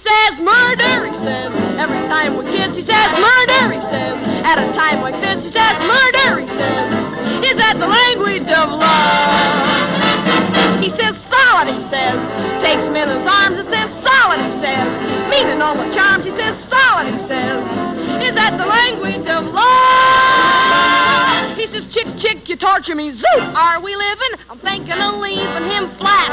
says murder, he says. Every time we're kids, he says murder, he says. At a time like this, he says murder, he says. Is that the language of love? He says solid, he says. Takes him in his arms and says solid, he says. Meaning all the charms, he says solid, he says. Is that the language of love? He says, chick, chick, you torture me, zoot. Are we living? I'm thinking of leaving him flat.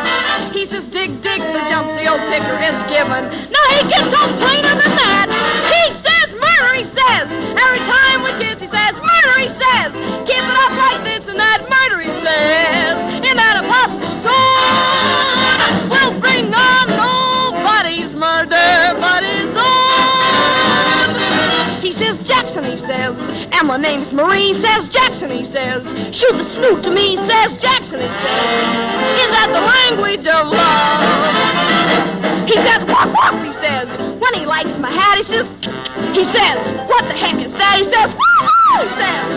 He says, dig, dig, the jumps the old ticker is given. Now he gets on plainer than that. He says murder, he says. Every time we kiss, he says murder, he says. Keep it up like this and that, murder, he says. In that impossible tone, we'll bring on nobody's murder but his own. He says Jackson, he says. And my name's Marie, says Jackson, he says. Shoot the snoot to me, says Jackson, he says. Is that the language of love? He says, woof, woof, he says. When he likes my hat, he says, what the heck is that? He says, woof, woof, he says.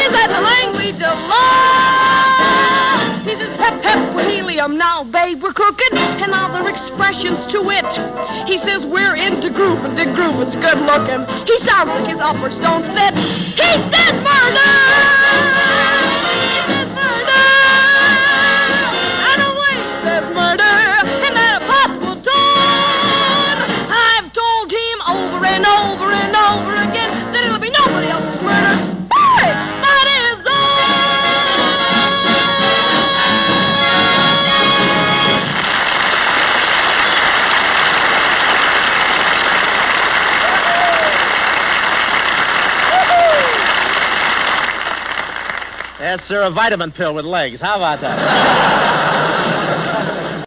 Is that the language of love? He says, hep, hep, with helium. Now, babe, we're cooking, and other expressions to it. He says, we're into groove, and the groove is good looking. He sounds like his uppers don't fit. He says murder! He says murder! And away he says murder, in that impossible tone. I've told him over and over and over again that it'll be nobody else's murder. Hey! That is all! Yes, sir, a vitamin pill with legs. How about that?